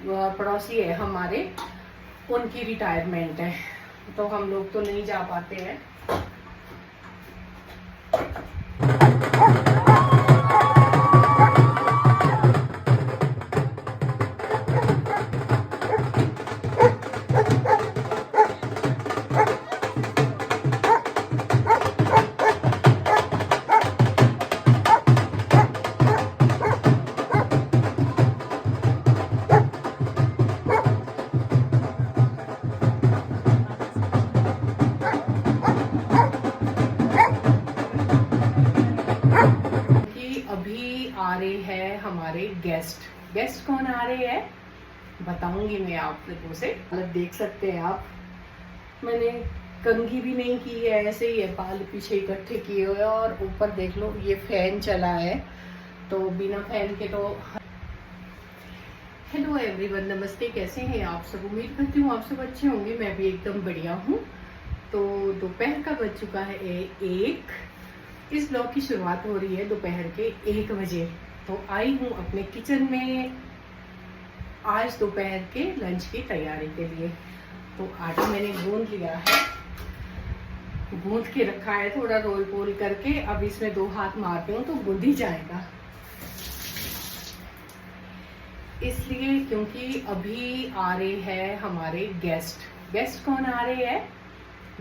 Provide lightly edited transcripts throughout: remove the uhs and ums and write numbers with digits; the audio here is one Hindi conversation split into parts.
पड़ोसी है हमारे, उनकी रिटायरमेंट है, तो हम लोग तो नहीं जा पाते हैं। अभी आ रहे हैं हमारे गेस्ट। गेस्ट कौन आ रहे हैं बताऊंगी मैं आप लोगों से। मतलब देख सकते हैं आप, मैंने कंघी भी नहीं की है, ऐसे ही है, बाल पीछे इकट्ठे किए हुए, और ऊपर देख लो ये फैन चला है, तो बिना फैन के तो। हेलो एवरीवन, नमस्ते, कैसे हैं आप सब? उम्मीद करती हूँ आप सब अच्छे होंगे, मैं भी एकदम बढ़िया हूँ। तो दोपहर का बज चुका है 1। इस ब्लॉग की शुरुआत हो रही है दोपहर के 1 बजे। तो आई हूँ अपने किचन में आज दोपहर के लंच की तैयारी के लिए। तो आटा मैंने गूंद लिया है, गूंद के रखा है, थोड़ा रोल पोल करके। अब इसमें 2 हाथ मारती हूँ तो गूंद ही जाएगा, इसलिए क्योंकि अभी आ रहे हैं हमारे गेस्ट। गेस्ट कौन आ रहे हैं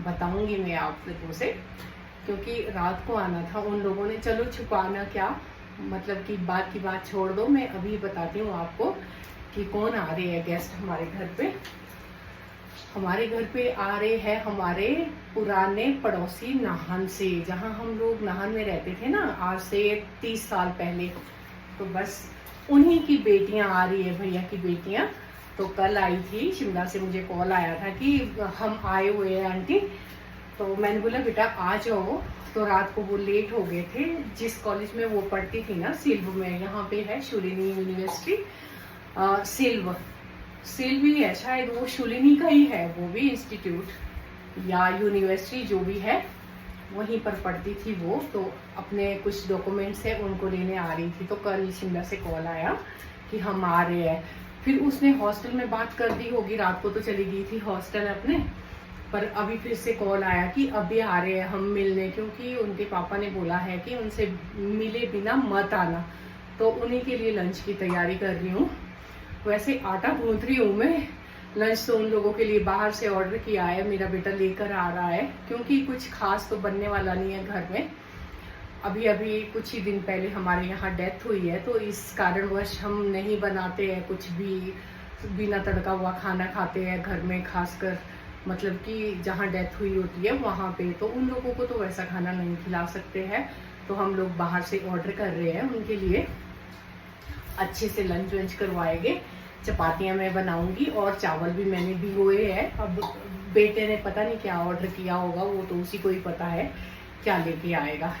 बताऊंगी मैं आप लोगों से, क्योंकि रात को आना था उन लोगों ने। चलो छुपाना क्या, मतलब कि बात की बात छोड़ दो, मैं अभी बताती हूँ आपको कि कौन आ रहे हैं गेस्ट हमारे घर पे। हमारे घर पे आ रहे हैं हमारे पुराने पड़ोसी नाहन से, जहाँ हम लोग नाहन में रहते थे ना आज से 30 साल पहले। तो बस उन्हीं की बेटियां आ रही है, भैया की बेटियां। तो कल आई थी शिमला से, मुझे कॉल आया था कि हम आए हुए हैं आंटी। तो मैंने बोला बेटा आ जाओ। तो रात को वो लेट हो गए थे। जिस कॉलेज में वो पढ़ती थी ना, सिल्व में, यहाँ पे है शुलिनी यूनिवर्सिटी, सिल्व ही है शायद, वो शुलिनी का ही है वो भी इंस्टीट्यूट या यूनिवर्सिटी जो भी है, वहीं पर पढ़ती थी वो। तो अपने कुछ डॉक्यूमेंट्स है उनको लेने आ रही थी। तो कल शिमला से कॉल आया कि हम आ रहे हैं। फिर उसने हॉस्टल में बात कर दी होगी, रात को तो चली गई थी हॉस्टल अपने, पर अभी फिर से कॉल आया कि अभी आ रहे हैं हम मिलने, क्योंकि उनके पापा ने बोला है कि उनसे मिले बिना मत आना। तो उन्हीं के लिए लंच की तैयारी कर रही हूँ। वैसे आटा गूंथ रही हूँ मैं, लंच तो उन लोगों के लिए बाहर से ऑर्डर किया है, मेरा बेटा लेकर आ रहा है, क्योंकि कुछ खास तो बनने वाला नहीं है घर में। अभी अभी कुछ ही दिन पहले हमारे यहाँ डेथ हुई है, तो इस कारणवश हम नहीं बनाते हैं कुछ भी, बिना तड़का हुआ खाना खाते हैं घर में, खासकर मतलब कि जहाँ डेथ हुई होती है वहाँ पे। तो उन लोगों को तो वैसा खाना नहीं खिला सकते हैं, तो हम लोग बाहर से ऑर्डर कर रहे हैं उनके लिए। अच्छे से लंच वंच करवाएंगे, चपातियाँ मैं बनाऊंगी और चावल भी मैंने भिगोए हैं। अब बेटे ने पता नहीं क्या ऑर्डर किया होगा, वो तो उसी को ही पता है क्या लेके आएगा।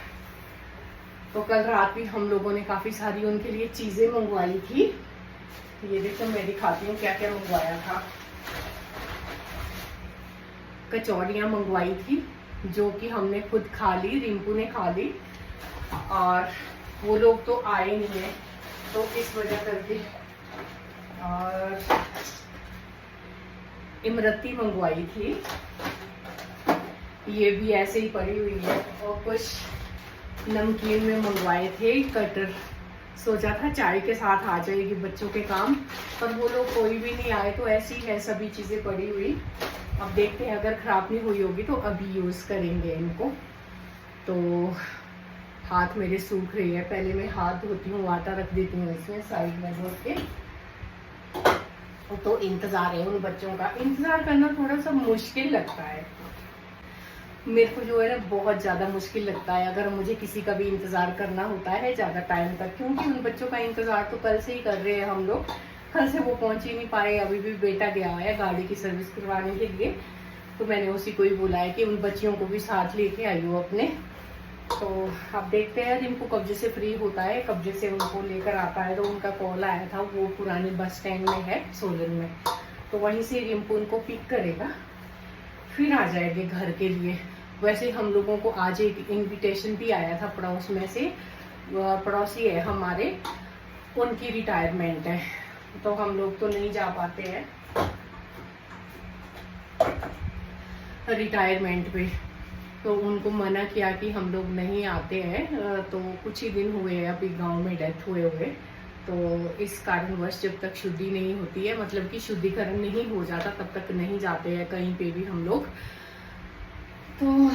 तो कल रात भी हम लोगों ने काफ़ी सारी उनके लिए चीज़ें मंगवाई थी। ये देखो मैं दिखाती हूँ क्या क्या मंगवाया था। कचौड़ियाँ मंगवाई थी जो कि हमने खुद खा ली, रिंकू ने खा ली, और वो लोग तो आए नहीं है तो इस वजह करके। और इमरती मंगवाई थी, ये भी ऐसे ही पड़ी हुई है। और कुछ नमकीन में मंगवाए थे कटर, सोचा था चाय के साथ आ जाएगी बच्चों के काम, पर वो लोग कोई भी नहीं आए, तो ऐसी है सभी चीज़ें पड़ी हुई। अब देखते हैं, अगर ख़राब नहीं हुई होगी तो अभी यूज़ करेंगे इनको। तो हाथ मेरे सूख रही है, पहले मैं हाथ धोती हूँ, आटा रख देती हूँ इसमें साइड में धो के। तो इंतज़ार है उन बच्चों का, इंतज़ार करना थोड़ा सा मुश्किल लगता है मेरे को, जो है ना बहुत ज़्यादा मुश्किल लगता है अगर मुझे किसी का भी इंतज़ार करना होता है ज़्यादा टाइम तक, क्योंकि उन बच्चों का इंतज़ार तो कल से ही कर रहे हैं हम लोग। कल से वो पहुंच ही नहीं पाए, अभी भी बेटा गया है गाड़ी की सर्विस करवाने के लिए। तो मैंने उसी को ही बोला है कि उन बच्चियों को भी साथ लेके आई हो अपने। तो अब देखते हैं रिंकू कब्जे से फ्री होता है, कब्जे से उनको लेकर आता है। तो उनका कॉल आया था, वो पुराने बस स्टैंड में है सोलन में, तो वहीं से रिंकू उनको पिक करेगा, फिर आ जाएंगे घर के लिए। वैसे हम लोगों को आज एक इनविटेशन भी आया था पड़ोस में से, पड़ोसी है हमारे, उनकी रिटायरमेंट है, तो हम लोग तो नहीं जा पाते हैं रिटायरमेंट पे, तो उनको मना किया कि हम लोग नहीं आते हैं। तो कुछ ही दिन हुए हैं अभी गांव में डेथ हुए, तो इस कारणवश जब तक शुद्धि नहीं होती है, मतलब कि शुद्धिकरण नहीं हो जाता, तब तक नहीं जाते हैं कहीं पे भी हम लोग। तो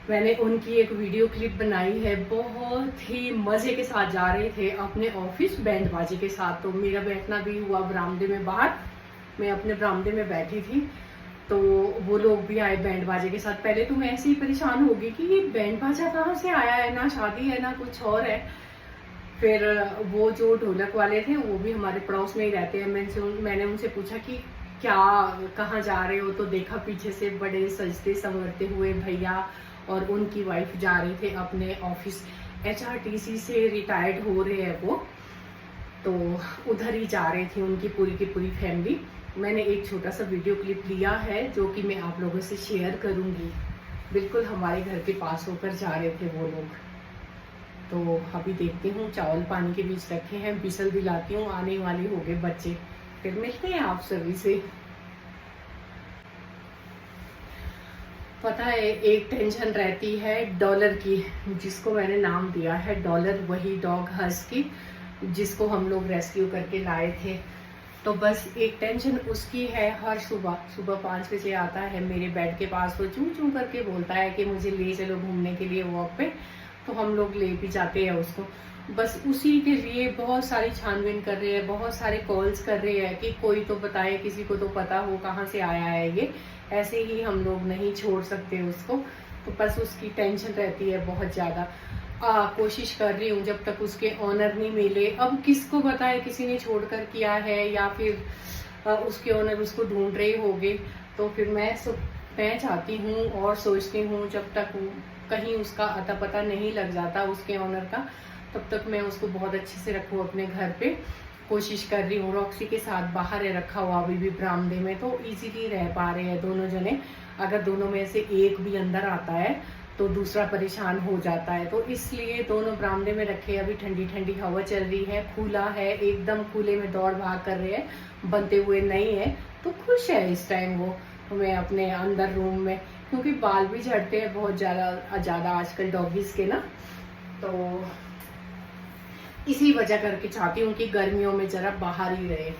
मैंने उनकी एक वीडियो क्लिप बनाई है, बहुत ही मजे के साथ जा रहे थे अपने ऑफिस बैंड बाजी के साथ। तो मेरा बैठना भी हुआ बरामदे में बाहर, मैं अपने बरामदे में बैठी थी, तो वो लोग भी आए बैंड बाजे के साथ। पहले तो मैं ऐसे ही परेशान हो गई कि ये बैंड बाजा कहाँ से आया है, ना शादी है ना कुछ और है। फिर वो जो ढोलक वाले थे वो भी हमारे पड़ोस में ही रहते हैं। मैंने उनसे पूछा कि क्या कहाँ जा रहे हो, तो देखा पीछे से बड़े सजते संवरते हुए भैया और उनकी वाइफ जा रहे थे अपने ऑफिस। HRTC से रिटायर्ड हो रहे हैं वो, तो उधर ही जा रहे थे उनकी पूरी की पूरी फैमिली। मैंने एक छोटा सा वीडियो क्लिप लिया है जो कि मैं आप लोगों से शेयर करूंगी। बिल्कुल हमारे घर के पास होकर जा रहे थे वो लोग। तो अभी देखती हूँ, चावल पानी के बीच रखे हैं, बिसल दिलाती हूँ, आने वाले हो गए बच्चे। फिर मिलते हैं आप सभी से। पता है एक टेंशन रहती है डॉलर की, जिसको मैंने नाम दिया है डॉलर, वही डॉग हस्की जिसको हम लोग रेस्क्यू करके लाए थे। तो बस एक टेंशन उसकी है, हर सुबह 5 बजे आता है मेरे बेड के पास, तो चूं चूं करके बोलता है कि मुझे ले चलो घूमने के लिए वॉक पे। तो हम लोग ले भी जाते हैं उसको। बस उसी के लिए बहुत सारी छानबीन कर रहे हैं, बहुत सारे कॉल्स कर रहे हैं कि कोई तो बताए, किसी को तो पता हो कहाँ से आया है ये। ऐसे ही हम लोग नहीं छोड़ सकते उसको, तो बस उसकी टेंशन रहती है बहुत ज्यादा। कोशिश कर रही हूँ जब तक उसके ऑनर नहीं मिले। अब किसको बताए, किसी ने छोड़कर किया है या फिर उसके ऑनर उसको ढूंढ रहे होंगे। तो फिर मैं चाहती हूँ और सोचती हूँ जब तक कहीं उसका अता पता नहीं लग जाता उसके ऑनर का, तब तक मैं उसको बहुत अच्छे से रखूँ अपने घर पे। कोशिश कर रही हूँ। रॉक्सी के साथ बाहर है रखा हुआ अभी भी बरामदे में, तो इजीली रह पा रहे हैं दोनों जने। अगर दोनों में से एक भी अंदर आता है तो दूसरा परेशान हो जाता है, तो इसलिए दोनों बरामदे में रखे। अभी ठंडी ठंडी हवा चल रही है, खुला है एकदम, खुले में दौड़ भाग कर रहे हैं, बनते हुए नहीं है, तो खुश है इस टाइम वो। मैं अपने अंदर रूम में, क्योंकि बाल भी झड़ते हैं बहुत ज्यादा आजकल डॉगीज के ना, तो इसी वजह करके चाहती हूँ कि गर्मियों में जरा बाहर ही रहे।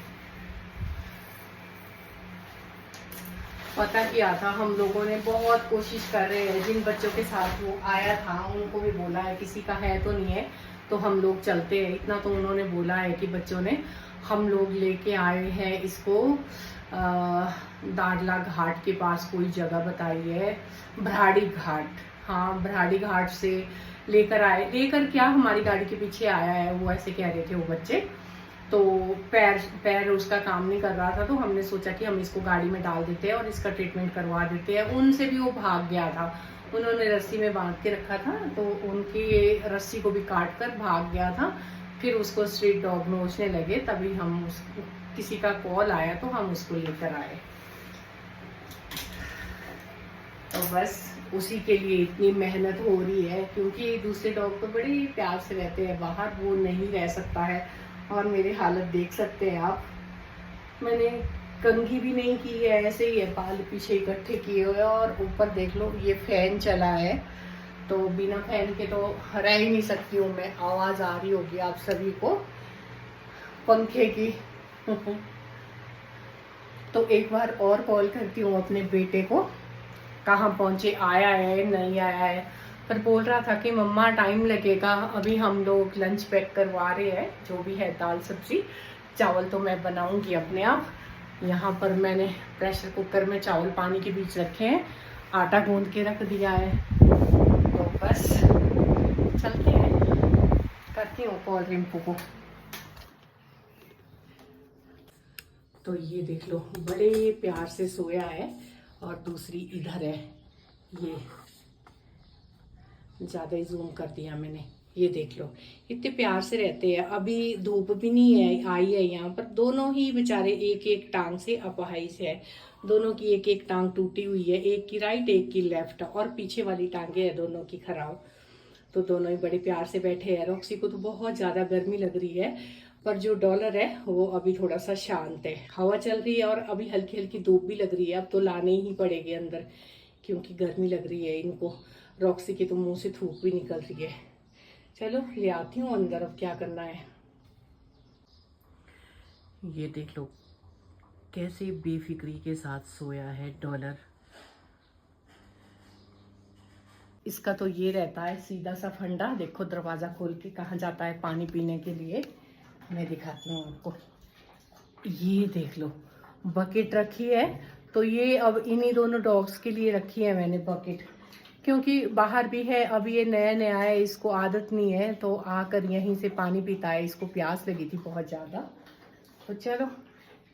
पता किया था हम लोगों ने, बहुत कोशिश कर रहे हैं। जिन बच्चों के साथ वो आया था उनको भी बोला है किसी का है तो नहीं है तो हम लोग चलते हैं। इतना तो उन्होंने बोला है कि बच्चों ने, हम लोग लेके आए हैं इसको दाड़ला घाट के पास कोई जगह बताई है, भराड़ी घाट। हाँ, भराड़ी घाट से लेकर आए। लेकर क्या, हमारी गाड़ी के पीछे आया है वो, ऐसे कह रहे थे वो बच्चे। तो पैर उसका काम नहीं कर रहा था, तो हमने सोचा कि हम इसको गाड़ी में डाल देते हैं और इसका ट्रीटमेंट करवा देते हैं। उनसे भी वो भाग गया था, उन्होंने रस्सी में बांध के रखा था, तो उनकी रस्सी को भी काट कर भाग गया था। फिर उसको स्ट्रीट डॉग नोचने लगे, तभी हम किसी का कॉल आया तो हम उसको लेकर आए। तो बस उसी के लिए इतनी मेहनत हो रही है, क्योंकि दूसरे डॉग तो बड़े प्यार से रहते हैं बाहर, वो नहीं रह सकता है। और मेरी हालत देख सकते हैं आप, मैंने कंघी भी नहीं की है, ऐसे ही है, बाल पीछे इकट्ठे किए हुए। और ऊपर देख लो ये फैन चला है, तो बिना फैन के तो रह ही नहीं सकती हूँ मैं। आवाज आ रही होगी आप सभी को पंखे की। तो एक बार और कॉल करती हूँ अपने बेटे को, कहाँ पहुंचे, आया है नहीं आया है। पर बोल रहा था कि मम्मा टाइम लगेगा, अभी हम लोग लंच पैक करवा रहे हैं, जो भी है दाल सब्जी। चावल तो मैं बनाऊंगी अपने आप। यहाँ पर मैंने प्रेशर कुकर में चावल पानी के बीच रखे हैं, आटा गूंद के रख दिया है। तो बस चलते हैं, करती हूँ कॉल रिंकू को। तो ये देख लो, बड़े प्यार से सोया है, और दूसरी इधर है। ये ज्यादा ही जूम कर दिया मैंने, ये देख लो इतने प्यार से रहते हैं। अभी धूप भी नहीं है आई है यहाँ पर, दोनों ही बेचारे एक एक टांग से अपाहिज है। दोनों की एक एक टांग टूटी हुई है, एक की राइट एक की लेफ्ट, और पीछे वाली टांगे है दोनों की खराब। तो दोनों ही बड़े प्यार से बैठे हैं। रॉक्सी को तो बहुत ज्यादा गर्मी लग रही है, पर जो डॉलर है वो अभी थोड़ा सा शांत है। हवा चल रही है और अभी हल्की हल्की धूप भी लग रही है। अब तो लाने ही पड़ेगी अंदर क्योंकि गर्मी लग रही है इनको। रॉक्सी के तो मुंह से थूक भी निकल रही है। चलो ले आती हूँ अंदर, अब क्या करना है। ये देख लो कैसे बेफिक्री के साथ सोया है डॉलर। इसका तो ये रहता है सीधा सा फंडा। देखो दरवाज़ा खोल के कहाँ जाता है पानी पीने के लिए। मैं दिखाती हूँ आपको। ये देख लो बकेट रखी है। तो ये अब इन्हीं दोनों डॉग्स के लिए रखी है मैंने बकेट, क्योंकि बाहर भी है। अब ये नया नया है, इसको आदत नहीं है, तो आकर यहीं से पानी पीता है। इसको प्यास लगी थी बहुत ज़्यादा, तो चलो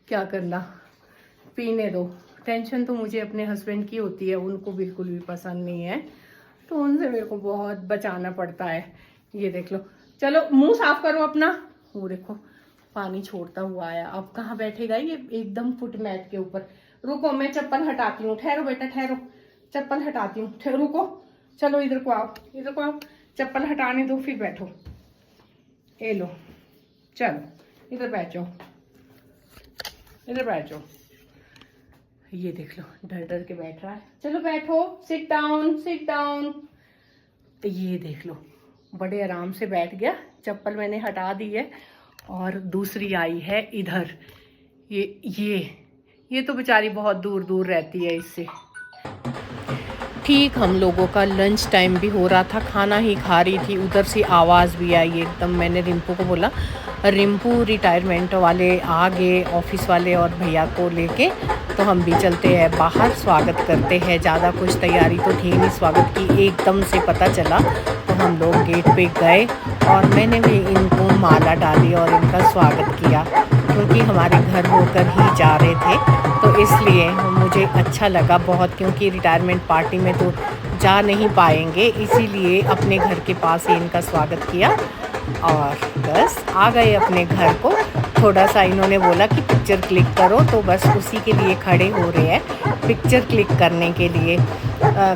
क्या करना, पीने दो। टेंशन तो मुझे अपने हस्बैंड की होती है, उनको बिल्कुल भी पसंद नहीं है, तो उनसे मेरे को बहुत बचाना पड़ता है। ये देख लो, चलो मुंह साफ करो अपना। वो देखो पानी छोड़ता हुआ आया। अब कहाँ बैठेगा ये, एकदम फुट मैट के ऊपर। रुको मैं चप्पल हटाती हूँ। ठहरो बेटा ठहरो, चप्पल हटाती हूँ। रुको, चलो इधर को आओ, इधर को आओ। चप्पल हटाने दो फिर बैठो। ये लो, चलो इधर बैठ जाओ, इधर बैठ जाओ। ये देख लो डर डर के बैठ रहा है। चलो बैठो, सिट डाउन सिट डाउन। तो ये देख लो बड़े आराम से बैठ गया। चप्पल मैंने हटा दी है। और दूसरी आई है इधर। ये तो बेचारी बहुत दूर दूर रहती है इससे। ठीक हम लोगों का लंच टाइम भी हो रहा था, खाना ही खा रही थी, उधर से आवाज़ भी आई एकदम। मैंने रिम्पू को बोला, रिम्पू रिटायरमेंट वाले आ गए, ऑफिस वाले और भैया को लेके, तो हम भी चलते हैं बाहर, स्वागत करते हैं। ज़्यादा कुछ तैयारी तो थी नहीं स्वागत की, एकदम से पता चला तो हम लोग गेट पे गए और मैंने भी इनको माला डाली और इनका स्वागत किया, क्योंकि हमारे घर होकर ही जा रहे थे तो इसलिए मुझे अच्छा लगा बहुत, क्योंकि रिटायरमेंट पार्टी में तो जा नहीं पाएंगे, इसीलिए अपने घर के पास ही इनका स्वागत किया और बस आ गए अपने घर को। थोड़ा सा इन्होंने बोला कि पिक्चर क्लिक करो, तो बस उसी के लिए खड़े हो रहे हैं पिक्चर क्लिक करने के लिए।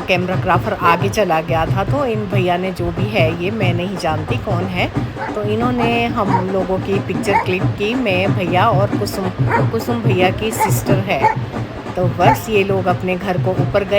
कैमराग्राफर आगे चला गया था, तो इन भैया ने, जो भी है ये मैं नहीं जानती कौन है, तो इन्होंने हम लोगों की पिक्चर क्लिक की। मैं, भैया और कुसुम भैया की सिस्टर है। तो बस ये लोग अपने घर को ऊपर गए।